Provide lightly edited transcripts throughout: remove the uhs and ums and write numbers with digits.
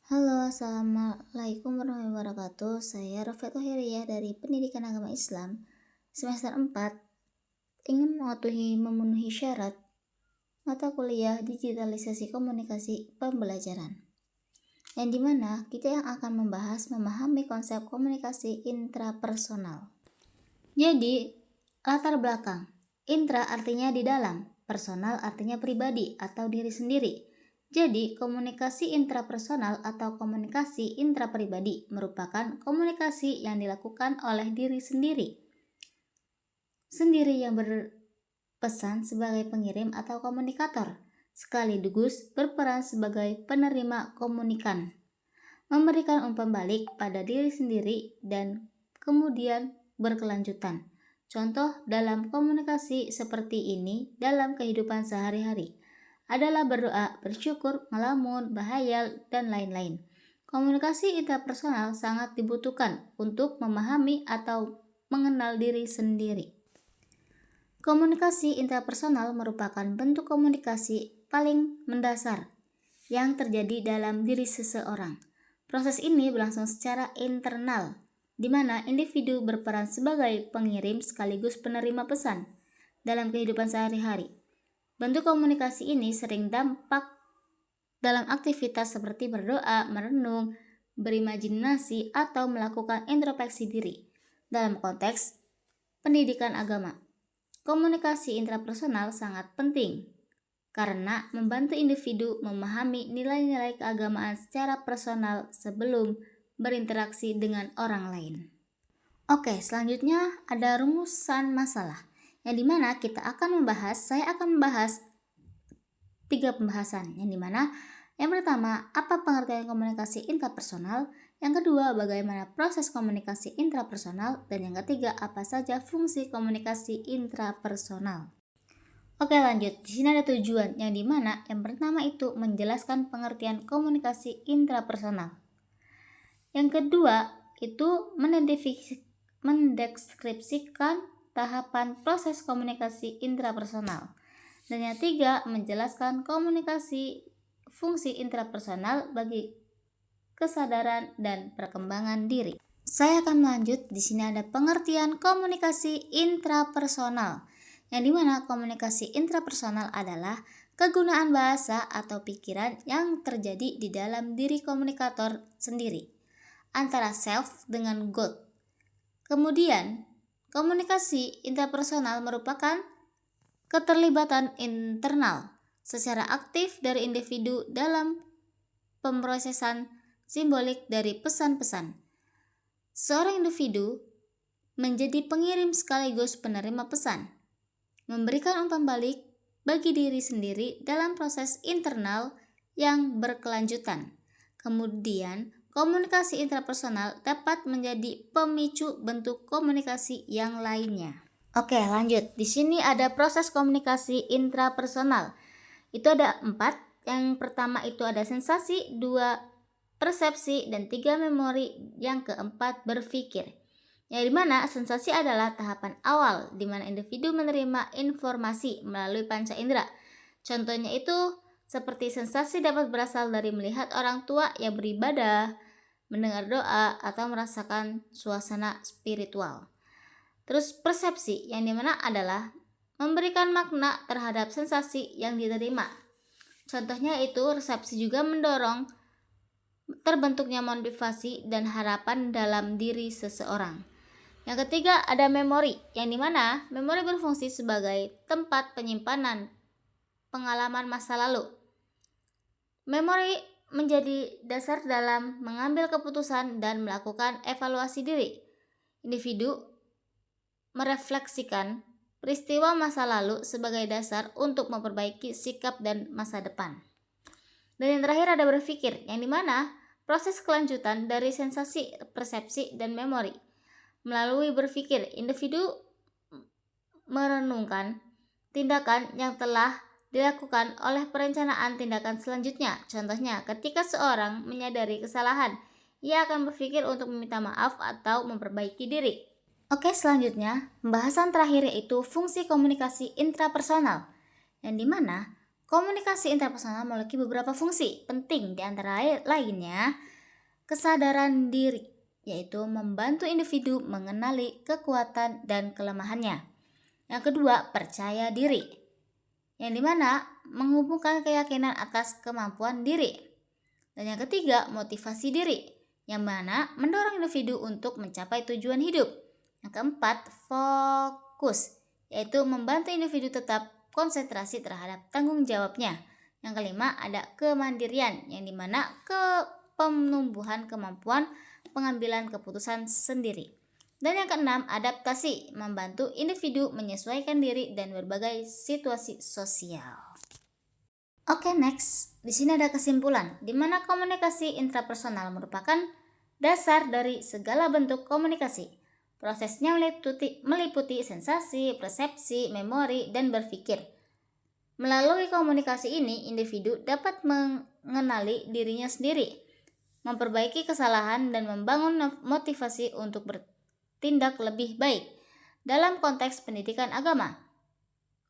Halo, Assalamualaikum warahmatullahi wabarakatuh. Saya Rafet Tohiriyah dari Pendidikan Agama Islam, semester 4, ingin memenuhi syarat mata kuliah digitalisasi komunikasi pembelajaran. Yang dimana kita yang akan membahas memahami konsep komunikasi intrapersonal. Jadi, latar belakang. Intra artinya di dalam, personal artinya pribadi atau diri sendiri. Jadi, komunikasi intrapersonal atau komunikasi intrapribadi merupakan komunikasi yang dilakukan oleh diri sendiri. Sendiri yang berpesan sebagai pengirim atau komunikator, sekaligus berperan sebagai penerima komunikan, memberikan umpan balik pada diri sendiri dan kemudian berkelanjutan. Contoh dalam komunikasi seperti ini dalam kehidupan sehari-hari adalah berdoa, bersyukur, ngelamun, bahayal, dan lain-lain. Komunikasi interpersonal sangat dibutuhkan untuk memahami atau mengenal diri sendiri. Komunikasi interpersonal merupakan bentuk komunikasi paling mendasar yang terjadi dalam diri seseorang. Proses ini berlangsung secara internal, di mana individu berperan sebagai pengirim sekaligus penerima pesan dalam kehidupan sehari-hari. Bentuk komunikasi ini sering dampak dalam aktivitas seperti berdoa, merenung, berimajinasi, atau melakukan introspeksi diri. Dalam konteks pendidikan agama, komunikasi intrapersonal sangat penting karena membantu individu memahami nilai-nilai keagamaan secara personal sebelum berinteraksi dengan orang lain. Oke, selanjutnya ada rumusan masalah yang dimana saya akan membahas 3 pembahasan, yang dimana yang pertama, apa pengertian komunikasi intrapersonal, yang kedua, bagaimana proses komunikasi intrapersonal, dan yang ketiga, apa saja fungsi komunikasi intrapersonal. Oke, lanjut. Di sini ada tujuan, yang dimana yang pertama itu menjelaskan pengertian komunikasi intrapersonal. Yang kedua itu mendeskripsikan tahapan proses komunikasi intrapersonal. Dan yang ketiga, menjelaskan fungsi intrapersonal bagi kesadaran dan perkembangan diri. Saya akan melanjut. Di sini ada pengertian komunikasi intrapersonal, yang dimana komunikasi intrapersonal adalah kegunaan bahasa atau pikiran yang terjadi di dalam diri komunikator sendiri, antara self dengan God. Kemudian, komunikasi intrapersonal merupakan keterlibatan internal secara aktif dari individu dalam pemrosesan simbolik dari pesan-pesan. Seorang individu menjadi pengirim sekaligus penerima pesan, memberikan umpan balik bagi diri sendiri dalam proses internal yang berkelanjutan. Kemudian, komunikasi intrapersonal dapat menjadi pemicu bentuk komunikasi yang lainnya. Oke, lanjut. Di sini ada proses komunikasi intrapersonal. Itu ada 4. Yang pertama itu ada sensasi, 2 persepsi, dan 3 memori. Yang keempat berpikir. Yang dimana sensasi adalah tahapan awal di mana individu menerima informasi melalui panca indera. Contohnya itu seperti sensasi dapat berasal dari melihat orang tua yang beribadah, mendengar doa, atau merasakan suasana spiritual. Terus persepsi yang dimana adalah memberikan makna terhadap sensasi yang diterima. Contohnya itu resepsi juga mendorong terbentuknya motivasi dan harapan dalam diri seseorang. Yang ketiga ada memori, yang dimana memori berfungsi sebagai tempat penyimpanan pengalaman masa lalu. Memori menjadi dasar dalam mengambil keputusan dan melakukan evaluasi diri. Individu merefleksikan peristiwa masa lalu sebagai dasar untuk memperbaiki sikap dan masa depan. Dan yang terakhir ada berpikir, yang dimana proses kelanjutan dari sensasi, persepsi, dan memori. Melalui berpikir, individu merenungkan tindakan yang telah dilakukan oleh perencanaan tindakan selanjutnya. Contohnya, ketika seorang menyadari kesalahan, ia akan berpikir untuk meminta maaf atau memperbaiki diri. Oke, selanjutnya, pembahasan terakhir yaitu fungsi komunikasi intrapersonal, yang dimana Komunikasi interpersonal memiliki beberapa fungsi penting, di antara lainnya kesadaran diri, yaitu membantu individu mengenali kekuatan dan kelemahannya. Yang kedua, percaya diri, yang dimana menghubungkan keyakinan atas kemampuan diri. Dan yang ketiga, motivasi diri, yang mana mendorong individu untuk mencapai tujuan hidup. Yang keempat, fokus, yaitu membantu individu tetap konsentrasi terhadap tanggung jawabnya. Yang kelima, ada kemandirian, yang dimana penumbuhan kemampuan pengambilan keputusan sendiri. Dan yang keenam, adaptasi, membantu individu menyesuaikan diri dan berbagai situasi sosial. Oke, next. Di sini ada kesimpulan, di mana komunikasi intrapersonal merupakan dasar dari segala bentuk komunikasi. Prosesnya meliputi sensasi, persepsi, memori, dan berpikir. Melalui komunikasi ini, individu dapat mengenali dirinya sendiri, memperbaiki kesalahan, dan membangun motivasi untuk bertindak lebih baik. Dalam konteks pendidikan agama,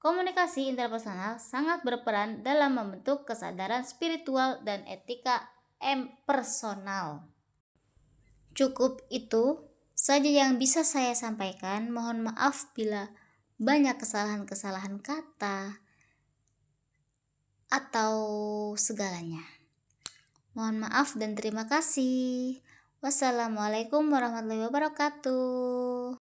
komunikasi interpersonal sangat berperan dalam membentuk kesadaran spiritual dan etika personal. Cukup itu saja yang bisa saya sampaikan. Mohon maaf bila banyak kesalahan-kesalahan kata atau segalanya. Mohon maaf dan terima kasih. Wassalamualaikum warahmatullahi wabarakatuh.